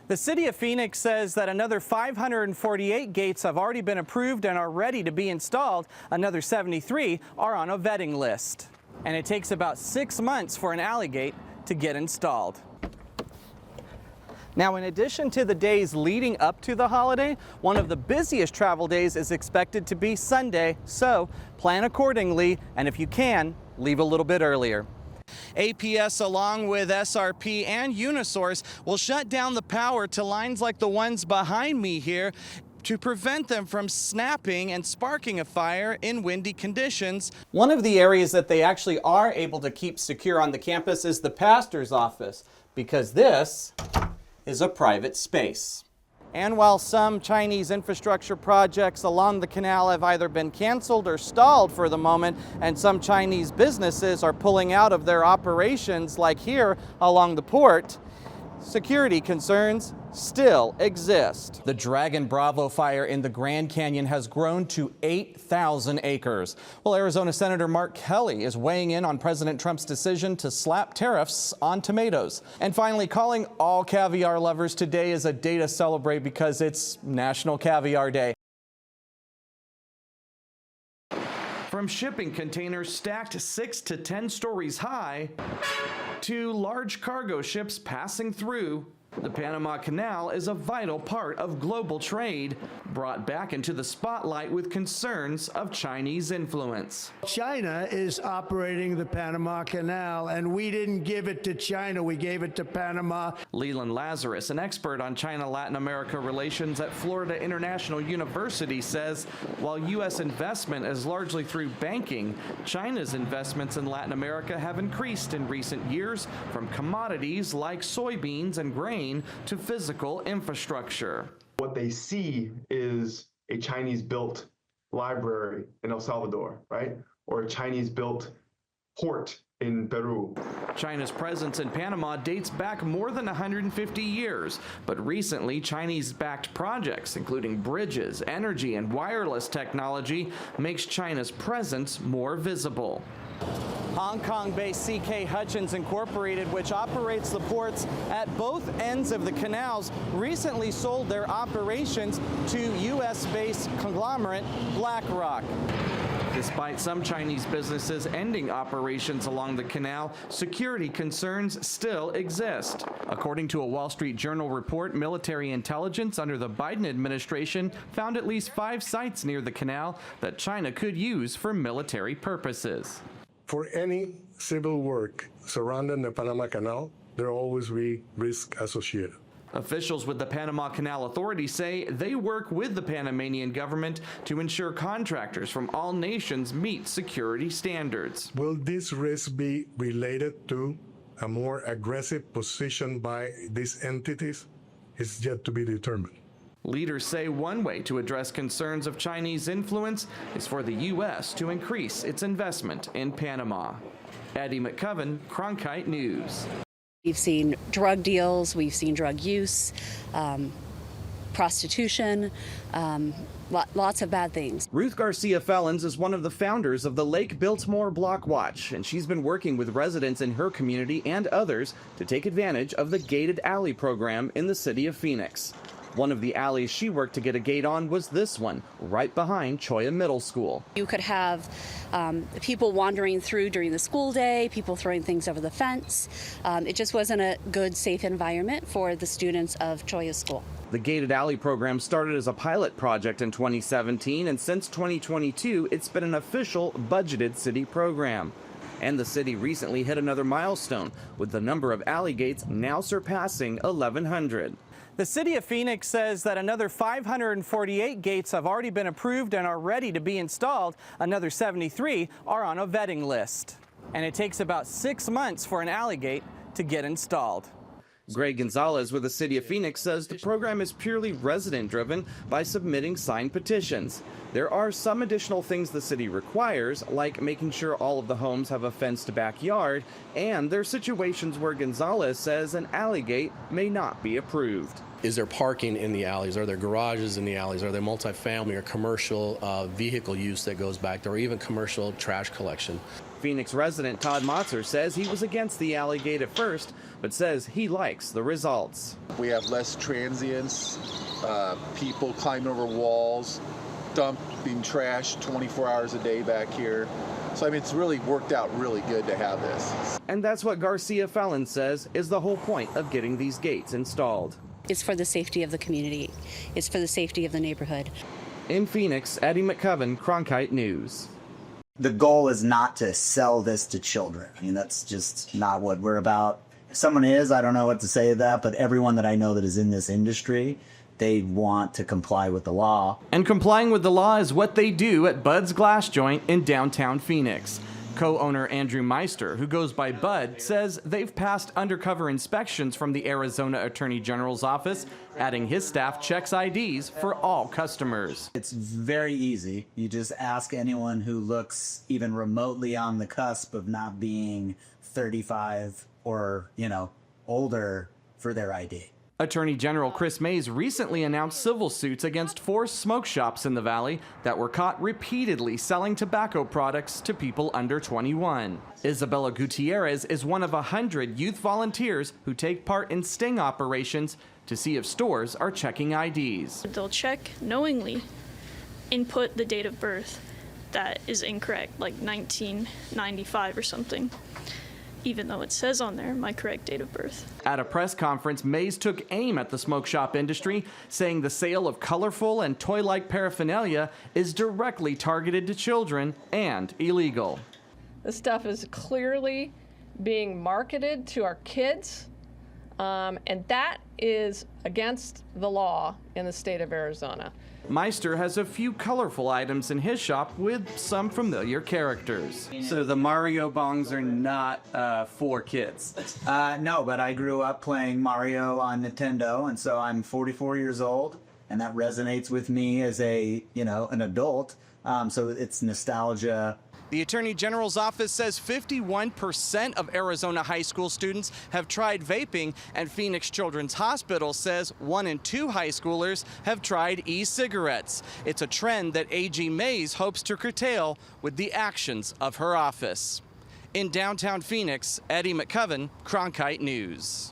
The city of Phoenix says that another 548 gates have already been approved and are ready to be installed. Another 73 are on a vetting list. And it takes about 6 months for an alley gate to get installed. Now, in addition to the days leading up to the holiday, one of the busiest travel days is expected to be Sunday, so plan accordingly, and if you can, leave a little bit earlier. APS, along with SRP and Unisource, will shut down the power to lines like the ones behind me here to prevent them from snapping and sparking a fire in windy conditions. One of the areas that they actually are able to keep secure on the campus is the pastor's office, because this is a private space. And while some Chinese infrastructure projects along the canal have either been canceled or stalled for the moment, and some Chinese businesses are pulling out of their operations like here along the port, security concerns still exist. The Dragon Bravo fire in the Grand Canyon has grown to 8,000 acres. Well, Arizona Senator Mark Kelly is weighing in on President Trump's decision to slap tariffs on tomatoes. And finally, calling all caviar lovers, today is a day to celebrate because it's National Caviar Day. From shipping containers stacked 6 to 10 stories high to large cargo ships passing through, the Panama Canal is a vital part of global trade, brought back into the spotlight with concerns of Chinese influence. China is operating the Panama Canal, and we didn't give it to China, we gave it to Panama. Leland Lazarus, an expert on China-Latin America relations at Florida International University, says while U.S. investment is largely through banking, China's investments in Latin America have increased in recent years, from commodities like soybeans and grain to physical infrastructure. What they see is a Chinese-built library in El Salvador, right? Or a Chinese-built port in Peru. China's presence in Panama dates back more than 150 years, but recently Chinese-backed projects, including bridges, energy, and wireless technology, makes China's presence more visible. Hong Kong-based CK Hutchins Incorporated, which operates the ports at both ends of the canals, recently sold their operations to U.S.-based conglomerate BlackRock. Despite some Chinese businesses ending operations along the canal, security concerns still exist. According to a Wall Street Journal report, military intelligence under the Biden administration found at least 5 sites near the canal that China could use for military purposes. For any civil work surrounding the Panama Canal, there will always be risk associated. Officials with the Panama Canal Authority say they work with the Panamanian government to ensure contractors from all nations meet security standards. Will this risk be related to a more aggressive position by these entities? It's yet to be determined. Leaders say one way to address concerns of Chinese influence is for the U.S. to increase its investment in Panama. Eddie McCoven, Cronkite News. We've seen drug deals, we've seen drug use, prostitution, lots of bad things. Ruth Garcia Fellons is one of the founders of the Lake Biltmore Block Watch, and she's been working with residents in her community and others to take advantage of the gated alley program in the city of Phoenix. One of the alleys she worked to get a gate on was this one, right behind Cholla Middle School. You could have people wandering through during the school day, people throwing things over the fence. It just wasn't a good, safe environment for the students of Cholla School. The gated alley program started as a pilot project in 2017, and since 2022, it's been an official budgeted city program. And the city recently hit another milestone, with the number of alley gates now surpassing 1,100. The city of Phoenix says that another 548 gates have already been approved and are ready to be installed. Another 73 are on a vetting list. And it takes about 6 months for an alley gate to get installed. Greg Gonzalez with the city of Phoenix says the program is purely resident-driven by submitting signed petitions. There are some additional things the city requires, like making sure all of the homes have a fenced backyard, and there are situations where Gonzalez says an alley gate may not be approved. Is there parking in the alleys? Are there garages in the alleys? Are there multifamily or commercial vehicle use that goes back there, or even commercial trash collection? Phoenix resident Todd Motzer says he was against the alley gate at first, but says he likes the results. We have less transients, people climbing over walls, dumping trash 24 hours a day back here. So, I mean, it's really worked out really good to have this. And that's what Garcia Fallon says is the whole point of getting these gates installed. It's for the safety of the community. It's for the safety of the neighborhood. In Phoenix, Eddie McCoven, Cronkite News. The goal is not to sell this to children. I mean, that's just not what we're about. If someone is, I don't know what to say to that, but everyone that I know that is in this industry, they want to comply with the law. And complying with the law is what they do at Bud's Glass Joint in downtown Phoenix. Co-owner Andrew Meister, who goes by Bud, says they've passed undercover inspections from the Arizona Attorney General's office, adding his staff checks IDs for all customers. It's very easy. You just ask anyone who looks even remotely on the cusp of not being 35 or, older for their ID. Attorney General Chris Mays recently announced civil suits against 4 smoke shops in the valley that were caught repeatedly selling tobacco products to people under 21. Isabella Gutierrez is one of 100 youth volunteers who take part in sting operations to see if stores are checking IDs. They'll check knowingly, input the date of birth that is incorrect, like 1995 or something, even though it says on there my correct date of birth. At a press conference, Mays took aim at the smoke shop industry, saying the sale of colorful and toy-like paraphernalia is directly targeted to children and illegal. This stuff is clearly being marketed to our kids, and that is against the law in the state of Arizona. Meister has a few colorful items in his shop with some familiar characters. So the Mario bongs are not for kids? No, but I grew up playing Mario on Nintendo, and so I'm 44 years old, and that resonates with me as an adult. So it's nostalgia. The Attorney General's office says 51% of Arizona high school students have tried vaping, and Phoenix Children's Hospital says 1 in 2 high schoolers have tried e-cigarettes. It's a trend that AG Mays hopes to curtail with the actions of her office. In downtown Phoenix, Eddie McCoven, Cronkite News.